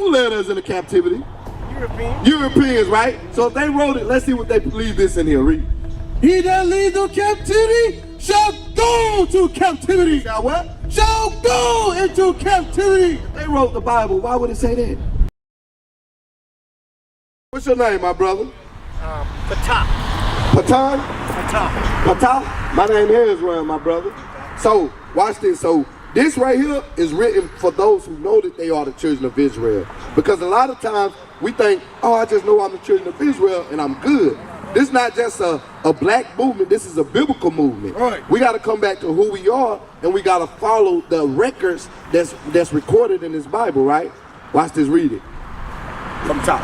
Who led us into captivity? Europeans, right? So if they wrote it, let's see what they believe this in here. Read. He that leads to captivity shall go to captivity. Shall what? Shall go into captivity. If they wrote the Bible, why would it say that? What's your name, my brother? Patah. Patan? Patah. Patah? My name is Hezron, my brother. So, watch this. So, this right here is written for those who know that they are the children of Israel. Because a lot of times, we think, oh, I just know I'm the children of Israel and I'm good. This is not just a black movement, this is a biblical movement. Right. We got to come back to who we are, and we got to follow the records that's recorded in this Bible, right? Watch this, read it. From top.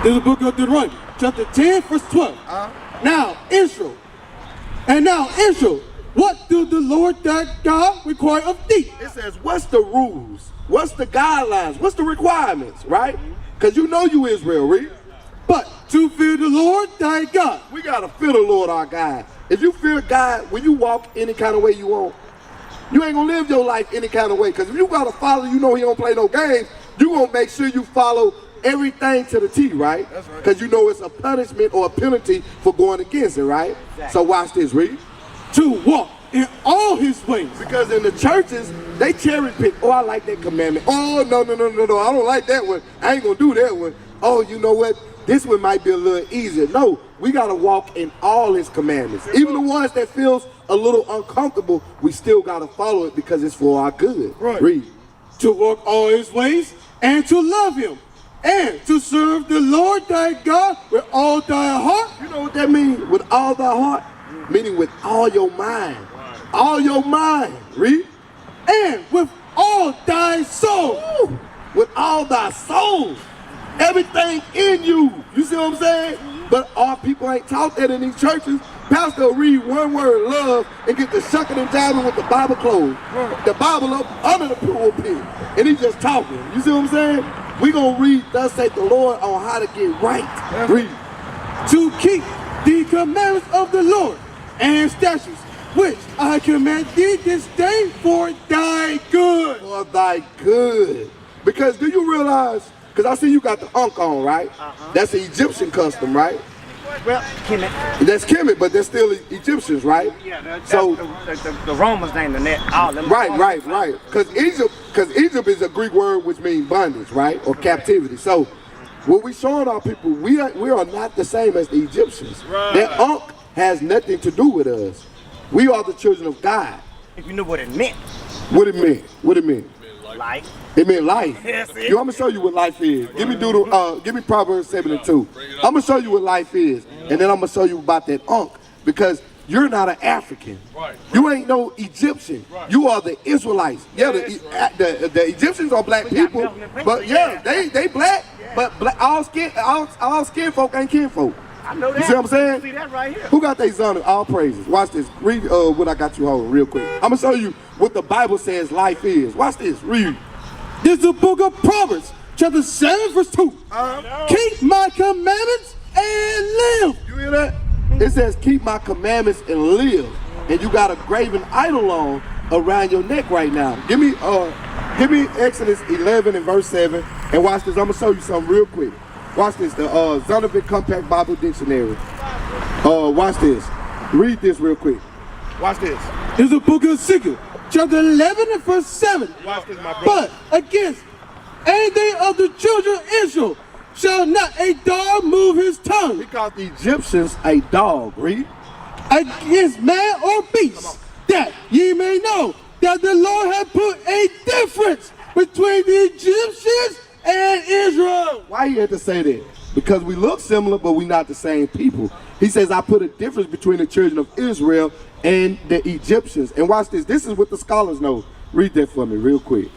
This is the book of Deuteronomy, chapter 10, verse 12. Now, Israel, what do the Lord thy God require of thee? It says, what's the rules? What's the guidelines? What's the requirements, right? Because you know you Israel, read. But to fear the Lord thy God. We got to fear the Lord our God. If you fear God, when you walk any kind of way you want, you ain't going to live your life any kind of way. Because if you got to follow, you know he don't play no games, you going to make sure you follow everything to the T, right? That's right. Because you know it's a punishment or a penalty for going against it, right? Exactly. So watch this, read. To walk in all his ways. Because in the churches, they cherry pick. Oh, I like that commandment. Oh, no, I don't like that one. I ain't going to do that one. Oh, you know what? This one might be a little easier. No, we got to walk in all his commandments. Even the ones that feels a little uncomfortable, we still got to follow it because it's for our good. Right. Read. To walk all his ways and to love him and to serve the Lord thy God with all thy heart. You know what that means? With all thy heart? Meaning with all your mind. All your mind. Read. And with all thy soul. Woo. With all thy soul. Everything in you. You see what I'm saying? But our people ain't taught that in these churches. Pastor will read one word, love, and get the shucking and jiving with the Bible closed. The Bible up under the pulpit. And he's just talking. You see what I'm saying? We gonna read, thus saith the Lord, on how to get right. Read. To keep the commandments of the Lord and statutes, which I command thee this day for thy good. For thy good. Because do you realize, because I see you got the Ankh on, right? That's the Egyptian custom, right? Well, Kemet. That's Kemet, but they're still Egyptians, right? Yeah, so the Romans named the net all them. Right. Because Egypt is a Greek word which means bondage, right? Or captivity. So what we showing our people, we are not the same as the Egyptians. Right. That Ankh has nothing to do with us. We are the children of God. If you knew what it meant. What it meant? What it meant? Life. It meant life. Yes, it I'm gonna show you what life is. Give me Proverbs 7:2. I'm gonna show you what life is, and then I'm gonna show you about that Ankh, because you're not an African. Right. You ain't no Egyptian. Right. You are the Israelites. Yeah, the Egyptians are black people, but yeah, they black, but all skin folk ain't kinfolk. I know that. You see what I'm saying? See that right here. Who got their son? All praises. Watch this. Read what I got you holding real quick. I'm gonna show you what the Bible says life is. Watch this. Read. This is the book of Proverbs, chapter 7, verse 2. Keep my commandments and live. You hear that? It says keep my commandments and live. And you got a graven idol on around your neck right now. Give me Exodus 11 and verse 7. And watch this. I'm gonna show you something real quick. Watch this, the Zondervan Compact Bible Dictionary. Watch this. Read this real quick. Watch this. This is the book of Ezekiel, chapter 11 and verse 7. Watch this, my brother. But against any day of the children of Israel shall not a dog move his tongue. He called the Egyptians a dog. Read. Against man or beast, that ye may know that the Lord hath put a difference between the Egyptians and Israel. Why he had to say that? Because we look similar, but we're not the same people. He says, I put a difference between the children of Israel and the Egyptians. And watch this. This is what the scholars know. Read that for me real quick.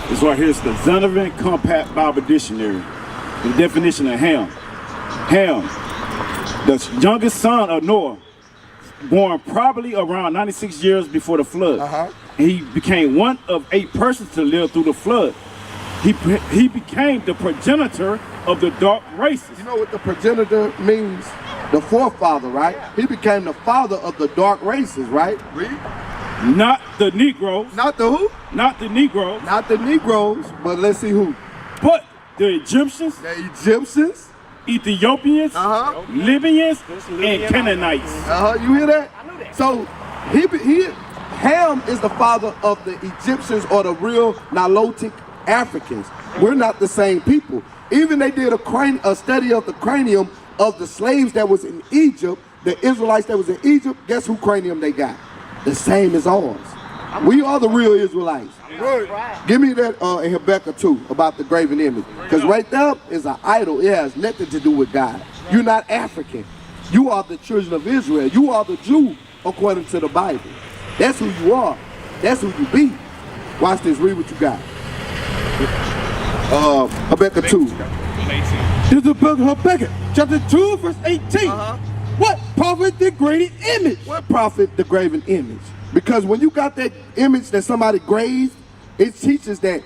This right here is the Zondervan Compact Bible Dictionary. The definition of Ham. Ham, the youngest son of Noah, born probably around 96 years before the flood. And he became one of 8 persons to live through the flood. He became the progenitor of the dark races. You know what the progenitor means? The forefather, right? He became the father of the dark races, right? Read. Not the Negroes. Not the who? Not the Negroes. Not the Negroes, but let's see who. But the Egyptians, The Egyptians. Ethiopians, Libyans, and Canaanites. You hear that? I knew that. So Ham is the father of the Egyptians or the real Nilotic Africans. We're not the same people. Even they did a study of the cranium of the slaves that was in Egypt, the Israelites that was in Egypt. Guess who cranium they got? The same as ours. We are the real Israelites. Give me that in Habakkuk 2 about the graven image. Because right there is an idol. It has nothing to do with God. You're not African. You are the children of Israel. You are the Jew according to the Bible. That's who you are. That's who you be. Watch this. Read what you got. Habakkuk 2. This is the book of Habakkuk, chapter 2, verse 18. What prophet the graven image? What prophet the graven image? Because when you got that image that somebody grazed, it teaches that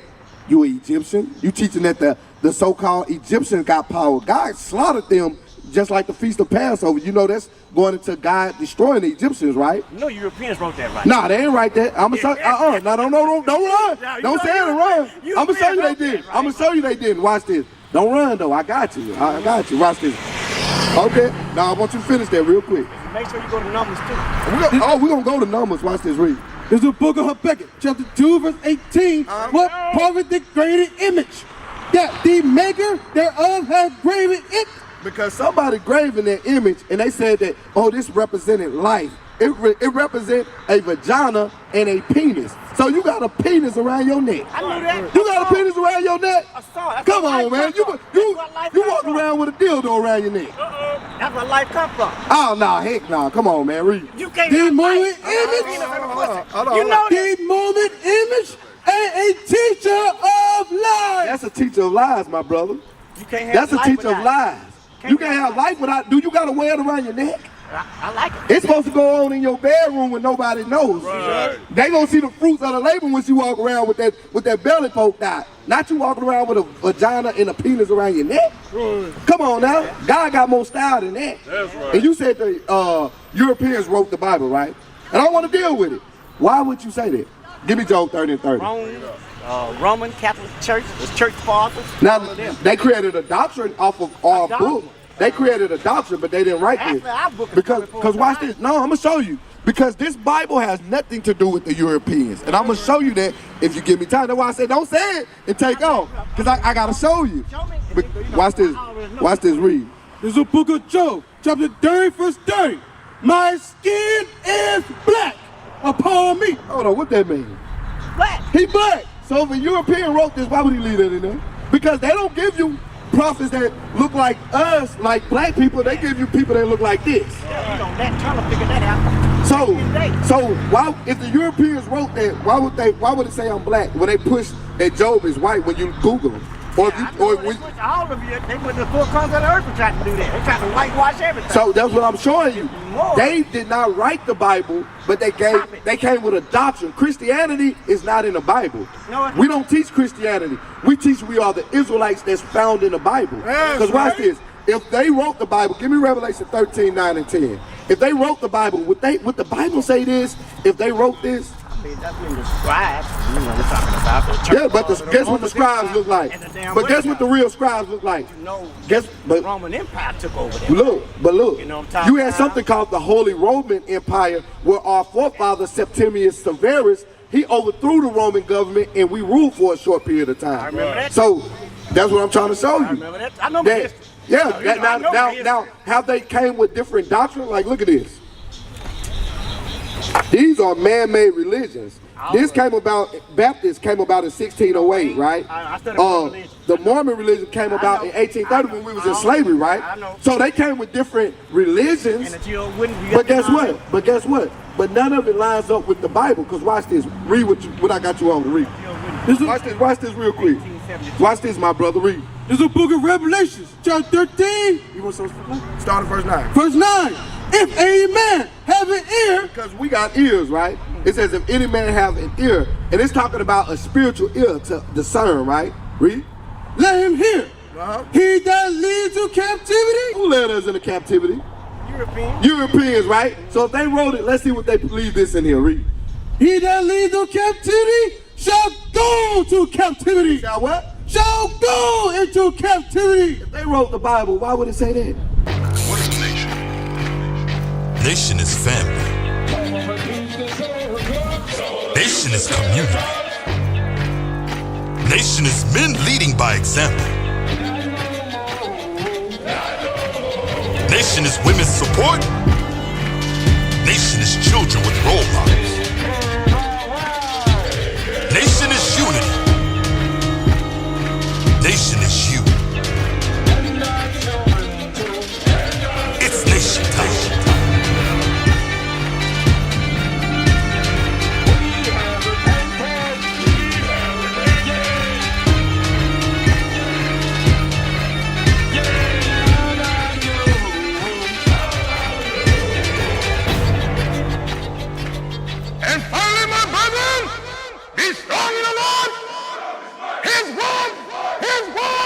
you're Egyptian. You teaching that the so-called Egyptians got power. God slaughtered them just like the Feast of Passover. You know that's going into God destroying the Egyptians, right? No Europeans wrote that right. Nah, they ain't right that. I'm gonna show. No, don't run. Don't say it and run. I'm gonna show you they did. I'm gonna show you they didn't. Watch this. Don't run though. I got you. I got you. Watch this. Okay. Now I want you to finish that real quick. Make sure you go to Numbers too. We're gonna go to Numbers. Watch this. Read. This is the book of Habakkuk, chapter 2, verse 18. What prophet the graven image? That the maker thereof has graven it. Because somebody graving that image and they said that, oh, this represented life. It represents a vagina and a penis. So you got a penis around your neck. I knew that. You got a penis around your neck? I saw it. That's Come where on, life man. come from. You walk around with a dildo around your neck. That's where life come from. Oh, no, heck no. Come on, man. Read. You can't The have moment life. image. Hold on. You know that. The moment image and a teacher of lies. That's a teacher of lies, my brother. You can't have That's a life teacher of without- lies. You can't have life without, do you got to wear it around your neck? I like it. It's supposed to go on in your bedroom when nobody knows. Right. They gonna see the fruits of the labor when you walk around with that belly poked out. Not you walking around with a vagina and a penis around your neck. Right. Come on now. God got more style than that. That's right. And you said the Europeans wrote the Bible, right? And I don't want to deal with it. Why would you say that? Give me Job 30 and 30. Roman Catholic Church, the church fathers. Now, they created a doctrine off of our book. They created a doctrine, but they didn't write this. Because watch this. No, I'm going to show you. Because this Bible has nothing to do with the Europeans. And I'm going to show you that if you give me time. That's why I said don't say it and take off. Because I got to show you. But watch this. Watch this. Read. This is the book of Job, chapter 30, verse 30. My skin is black upon me. Hold on. What that mean? Black. He black. So if a European wrote this, why would he leave that in there? Because they don't give you prophets that look like us, like black people. They give you people that look like this. Yeah, you know, that trying to figure that out. So why, if the Europeans wrote that, why would it say I'm black when they push that Job is white when you Google them? Or All of you, they went to the four corners of the earth and tried to do that. They tried to whitewash everything. So that's what I'm showing you. They did not write the Bible, but they came with a doctrine. Christianity is not in the Bible. No, We don't teach Christianity. We teach we are the Israelites that's found in the Bible. Because watch this. If they wrote the Bible, give me Revelation 13, 9, and 10. If they wrote the Bible, would the Bible say this? If they wrote this? That's when the scribes, you know, we're talking about the church. Yeah, but guess what the scribes look like? But guess what the real scribes look like? The Roman Empire took over there. Look, You know what I'm talking you had about? something called the Holy Roman Empire, where our forefather Septimius Severus, he overthrew the Roman government and we ruled for a short period of time. I remember that. So that's what I'm trying to show you. I remember that. I know my history. Yeah, now have they came with different doctrine? Like, look at this. These are man-made religions. This came about, Baptist came about in 1608, right? I studied religion. The Mormon religion came about in 1830 when we was in slavery, right? I know. So they came with different religions. And that you wouldn't. But guess what? But none of it lines up with the Bible. Because watch this. Read what I got you on to read. Watch this real quick. Watch this, my brother. Read. This is the book of Revelations, chapter 13. You want some? Start at verse 9. Verse 9. If any man have an ear. Because we got ears, right? It says if any man have an ear. And it's talking about a spiritual ear to discern, right? Read. Let him hear. He that leads to captivity. Who led us into captivity? Europeans. Europeans, right? So if they wrote it, let's see what they believe this in here. Read. He that leads to captivity shall go to captivity. Shall what? Shall go into captivity. If they wrote the Bible, why would it say that? What is a nation? Nation is family. Nation is community. Nation is men leading by example. Nation is women's support. Nation is children with role models. Nation is unity. Nation is you. It's nation time. And finally, my brethren, be strong in the Lord, His word, His word.